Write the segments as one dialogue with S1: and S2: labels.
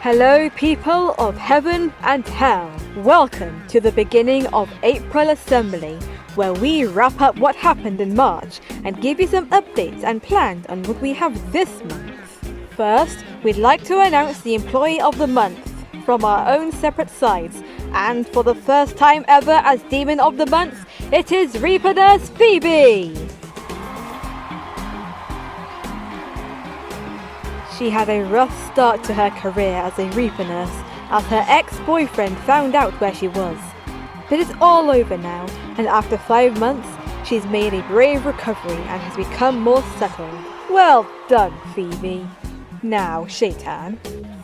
S1: Hello people of heaven and hell. Welcome to the beginning of April Assembly, where we wrap up what happened in March and give you some updates and plans on what we have this month. First, we'd like to announce the Employee of the Month from our own separate sides, and for the first time ever as Demon of the Month, it is Reaper Nurse Phoebe! She had a rough start to her career as a Reaper Nurse, as her ex-boyfriend found out where she was. But it's all over now, and after 5 months, she's made a brave recovery and has become more settled. Well done, Phoebe. Now, Shaytan.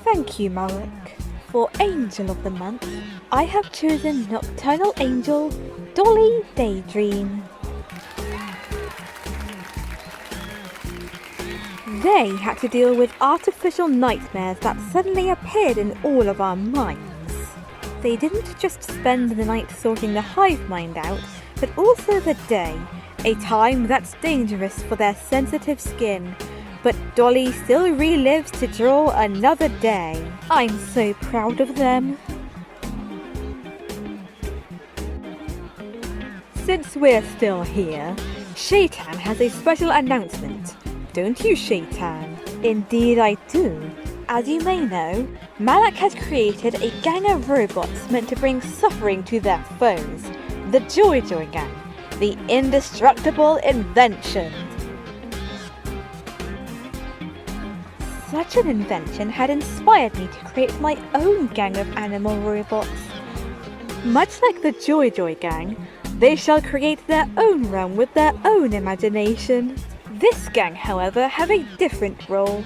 S2: Thank you, Marek. For Angel of the Month, I have chosen Nocturnal Angel, Dolly Daydream.
S1: They had to deal with artificial nightmares that suddenly appeared in all of our minds. They didn't just spend the night sorting the hive mind out, but also the day, a time that's dangerous for their sensitive skin. But Dolly still relives to draw another day. I'm so proud of them. Since we're still here, Shaytan has a special announcement. Don't you, Shaytan?
S2: Indeed I do. As you may know, Malak has created a gang of robots meant to bring suffering to their foes. The Joy Gang, the indestructible invention. Such an invention had inspired me to create my own gang of animal robots.
S1: Much like the Joy Gang, they shall create their own realm with their own imagination. This gang, however, have a different role,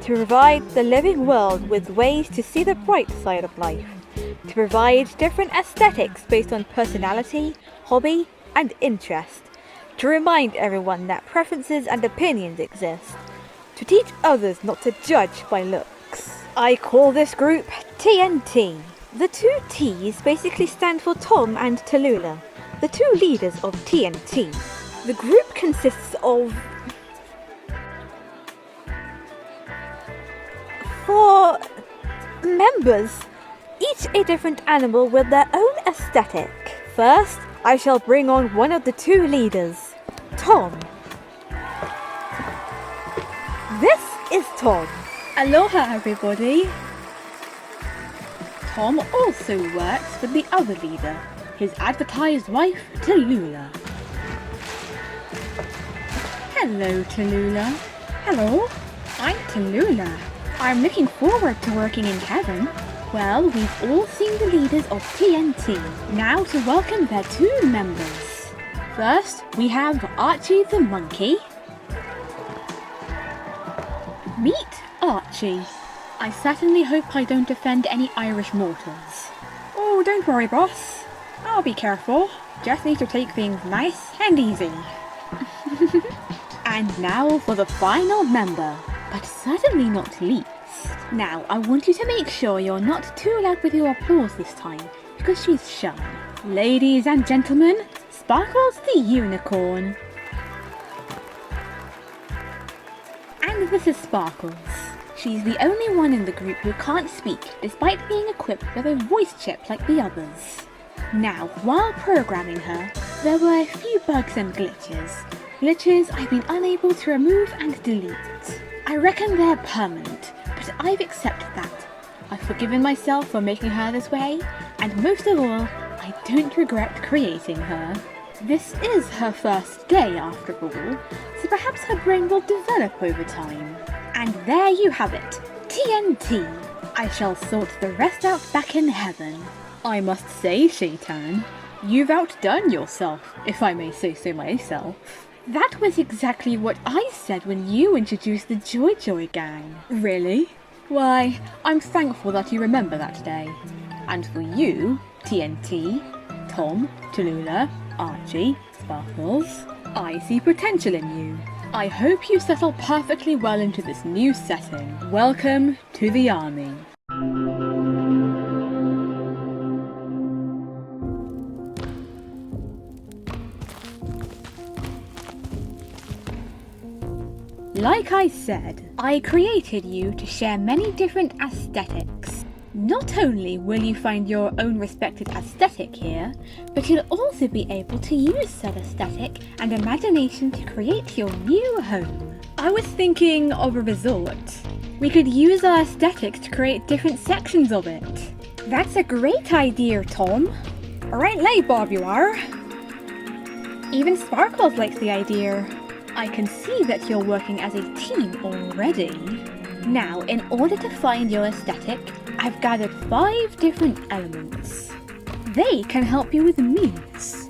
S1: to provide the living world with ways to see the bright side of life, to provide different aesthetics based on personality, hobby, and interest, to remind everyone that preferences and opinions exist, to teach others not to judge by looks. I call this group TNT. The two T's basically stand for Tom and Tallulah, the two leaders of TNT. The group consists of 4 members, each a different animal with their own aesthetic. First, I shall bring on one of the two leaders, Tom. This is Tom.
S3: Aloha everybody! Tom also works with the other leader, his advertised wife, Tallulah. Hello, Tallulah. Hello, I'm Tallulah. I'm looking forward to working in heaven. Well, we've all seen the leaders of TNT. Now to welcome their 2 members. First, we have Archie the monkey. Meet Archie. I certainly hope I don't offend any Irish mortals. Oh, don't worry, boss. I'll be careful. Just need to take things nice and easy. And now for the final member, but certainly not least. Now, I want you to make sure you're not too loud with your applause this time, because she's shy. Ladies and gentlemen, Sparkles the unicorn. And this is Sparkles. She's the only one in the group who can't speak, despite being equipped with a voice chip like the others. Now, while programming her, there were a few bugs and glitches. Glitches I've been unable to remove and delete. I reckon they're permanent, but I've accepted that. I've forgiven myself for making her this way, and most of all, I don't regret creating her. This is her first day after all, so perhaps her brain will develop over time. And there you have it, TNT. I shall sort the rest out back in heaven. I must say, Shaytan, you've outdone yourself, if I may say so myself. That was exactly what I said when you introduced the Joy Gang. Really? Why, I'm thankful that you remember that day. And for you, TNT, Tom, Tallulah, Archie, Sparkles, I see potential in you. I hope you settle perfectly well into this new setting. Welcome to the army. Like I said, I created you to share many different aesthetics. Not only will you find your own respected aesthetic here, but you'll also be able to use said aesthetic and imagination to create your new home. I was thinking of a resort. We could use our aesthetics to create different sections of it. That's a great idea, Tom. Alright, late Bob you are. Even Sparkles likes the idea. I can see that you're working as a team already. Now, in order to find your aesthetic, I've gathered 5 different elements. They can help you with moods.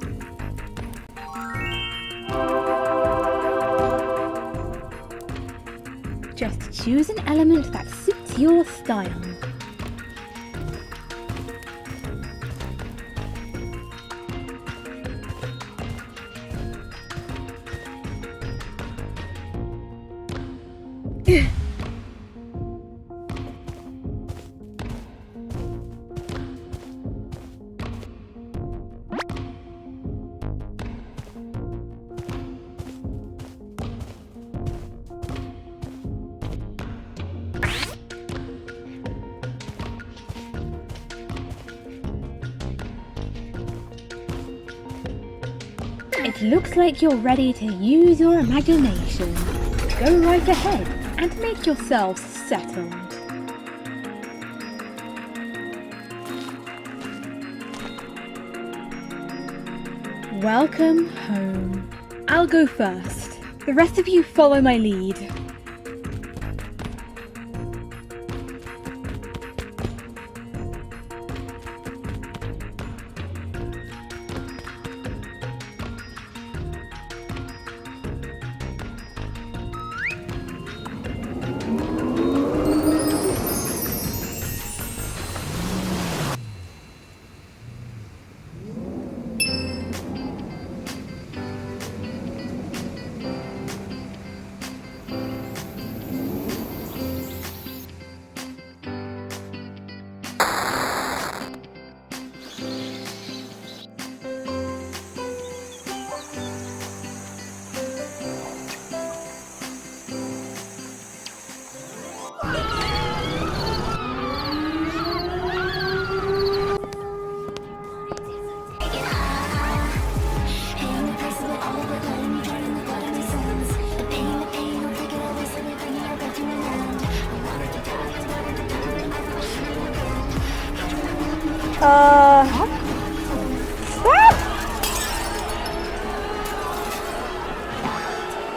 S3: Just choose an element that suits your style. It looks like you're ready to use your imagination. Go right ahead and make yourselves settled. Welcome home. I'll go first. The rest of you follow my lead.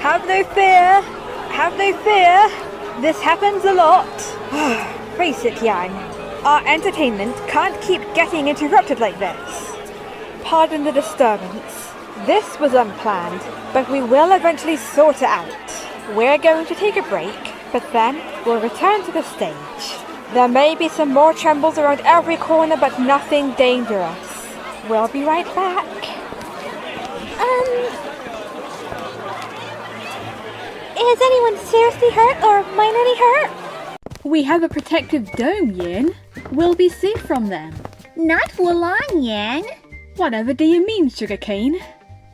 S1: Have no fear! Have no fear! This happens a lot. Face it, Yang. Our entertainment can't keep getting interrupted like this. Pardon the disturbance. This was unplanned, but we will eventually sort it out. We're going to take a break, but then we'll return to the stage. There may be some more trembles around every corner, but nothing dangerous. We'll be right back.
S2: Is anyone seriously hurt or minorly hurt?
S3: We have a protective dome, Yin. We'll be safe from them.
S2: Not for long, Yang.
S3: Whatever do you mean, Sugarcane?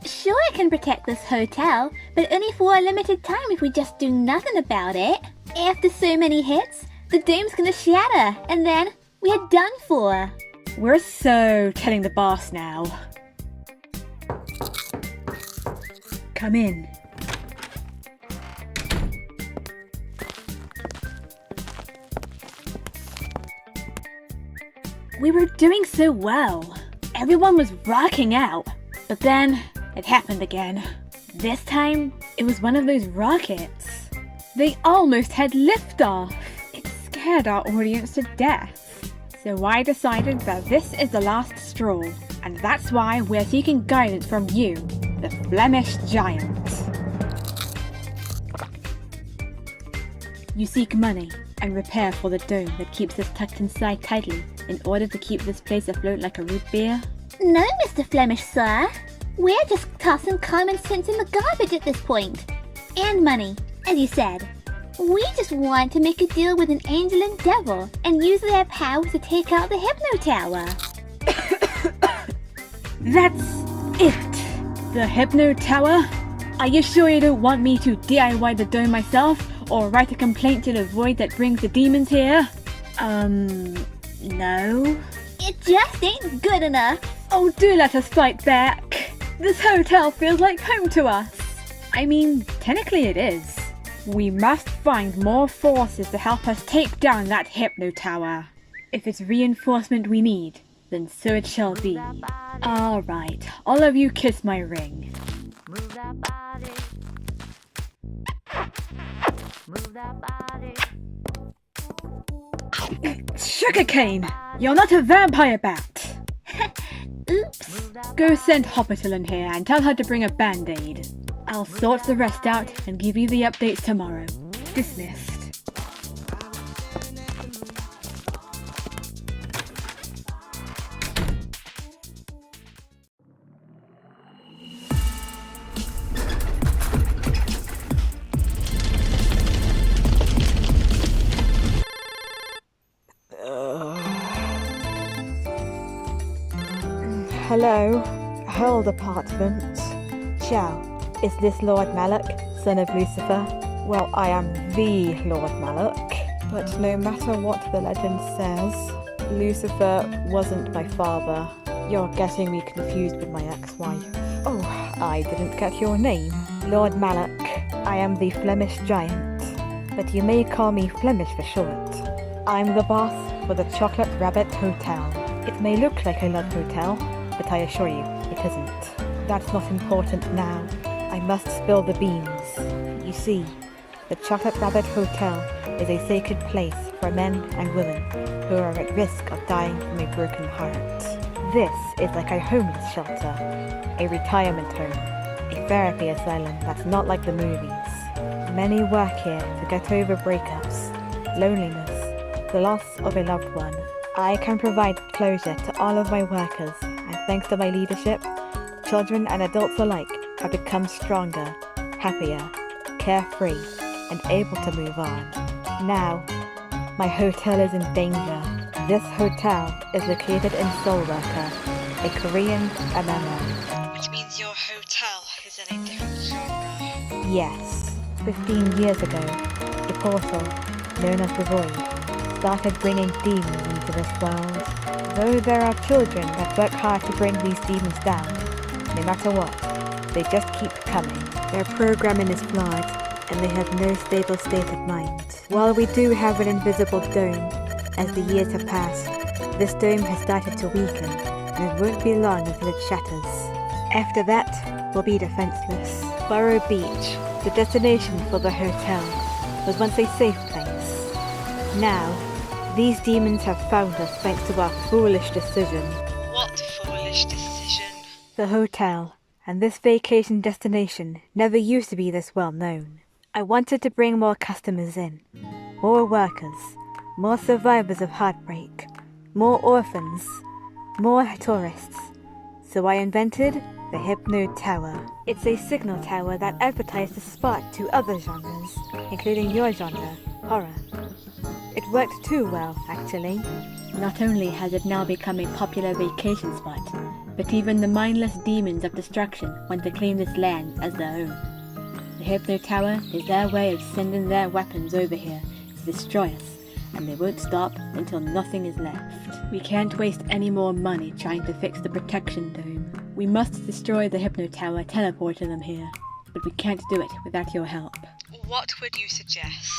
S2: Sure, I can protect this hotel, but only for a limited time if we just do nothing about it. After so many hits, the dome's gonna shatter, and then we're done for.
S3: We're so telling the boss now. Come in. We were doing so well. Everyone was rocking out. But then, it happened again. This time, it was one of those rockets. They almost had liftoff. It scared our audience to death. So I decided that this is the last straw. And that's why we're seeking guidance from you, the Flemish Giant. You seek money and repair for the dome that keeps us tucked inside tightly in order to keep this place afloat like a root beer?
S2: No, Mr. Flemish, sir. We're just tossing common sense in the garbage at this point. And money, as you said. We just want to make a deal with an angel and devil and use their power to take out the Hypno Tower.
S3: That's it! The Hypno Tower? Are you sure you don't want me to DIY the dome myself or write a complaint to the void that brings the demons here? No.
S2: It just ain't good enough.
S3: Oh, do let us fight back. This hotel feels like home to us. I mean, technically it is. We must find more forces to help us take down that Hypno Tower. If it's reinforcement we need, then so it shall be. Alright, all of you kiss my ring.
S4: Move that body. Move that body.
S3: Sugarcane! You're not a vampire bat!
S2: Oops.
S3: Go send Hoppertil in here and tell her to bring a band-aid. I'll sort the rest out and give you the updates tomorrow. Dismissed.
S1: Hello, whole department. Ciao. Is this Lord Malak, son of Lucifer? Well, I am the Lord Malak. But no matter what the legend says, Lucifer wasn't my father. You're getting me confused with my ex-wife. Oh, I didn't get your name. Lord Malak. I am the Flemish giant. But you may call me Flemish for short. I'm the boss for the Chocolate Rabbit Hotel. It may look like a love hotel, but I assure you, it isn't. That's not important now. I must spill the beans. You see, the Chocolate Rabbit Hotel is a sacred place for men and women who are at risk of dying from a broken heart. This is like a homeless shelter, a retirement home, a therapy asylum that's not like the movies. Many work here to get over breakups, loneliness, the loss of a loved one. I can provide closure to all of my workers, and thanks to my leadership, children and adults alike have become stronger, happier, carefree, and able to move on. Now, my hotel is in danger. This hotel is located in SoulWorker, a Korean MMO. Which means your hotel is in a different genre. Yes, 15 years ago, a portal, known as the Void, started bringing demons into this world. Though there are children that work hard to bring these demons down, no matter what, they just keep coming. Their programming is flawed, and they have no stable state of mind. While we do have an invisible dome, as the years have passed, this dome has started to weaken, and it won't be long until it shatters. After that, we'll be defenseless. Burrow Beach, the destination for the hotel, was once a safe place. Now, these demons have found us thanks to our foolish decision. What foolish decision? The hotel, and this vacation destination, never used to be this well known. I wanted to bring more customers in, more workers, more survivors of heartbreak, more orphans, more tourists. So I invented the Hypno Tower. It's a signal tower that advertised the spot to other genres, including your genre, horror. It worked too well, actually.
S3: Not only has it now become a popular vacation spot, but even the mindless demons of destruction want to claim this land as their own. The Hypno Tower is their way of sending their weapons over here to destroy us, and they won't stop until nothing is left. We can't waste any more money trying to fix the protection dome. We must destroy the Hypno Tower, teleporting them here, but we can't do it without your help.
S1: What would you suggest?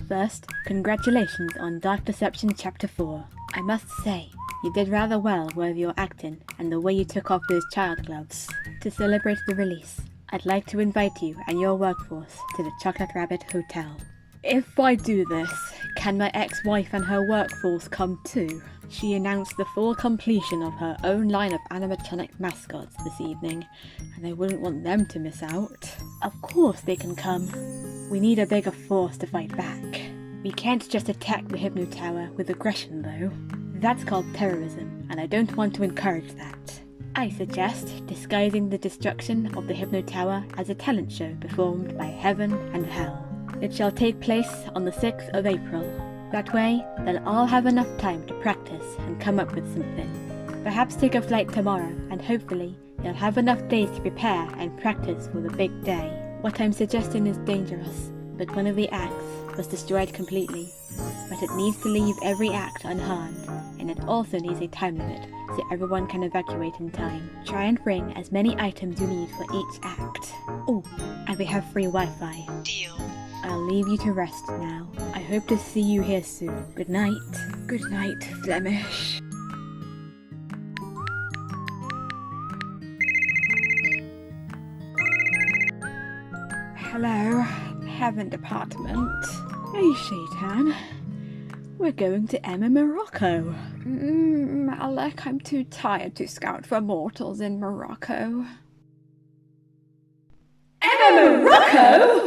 S3: First, congratulations on Dark Deception Chapter 4. I must say, you did rather well with your acting and the way you took off those child gloves. To celebrate the release, I'd like to invite you and your workforce to the Chocolate Rabbit Hotel. If I do this, can my ex-wife and her workforce come too? She announced the full completion of her own line of animatronic mascots this evening, and I wouldn't want them to miss out. Of course they can come. We need a bigger force to fight back. We can't just attack the Hypno Tower with aggression though. That's called terrorism, and I don't want to encourage that. I suggest disguising the destruction of the Hypno Tower as a talent show performed by Heaven and Hell. It shall take place on the 6th of April. That way, they'll all have enough time to practice and come up with something. Perhaps take a flight tomorrow, and hopefully, you'll have enough days to prepare and practice for the big day. What I'm suggesting is dangerous, but one of the acts was destroyed completely. But it needs to leave every act unharmed, and it also needs a time limit, so everyone can evacuate in time. Try and bring as many items you need for each act. Oh, and we have free Wi-Fi.
S2: Deal.
S3: I'll leave you to rest now. I hope to see you here soon. Good night. Good night, Flemish. Hello, Heaven Department. Hey, Shaytan. We're going to Emma, Morocco. Malek, I'm too tired to scout for mortals in Morocco. Emma, Morocco?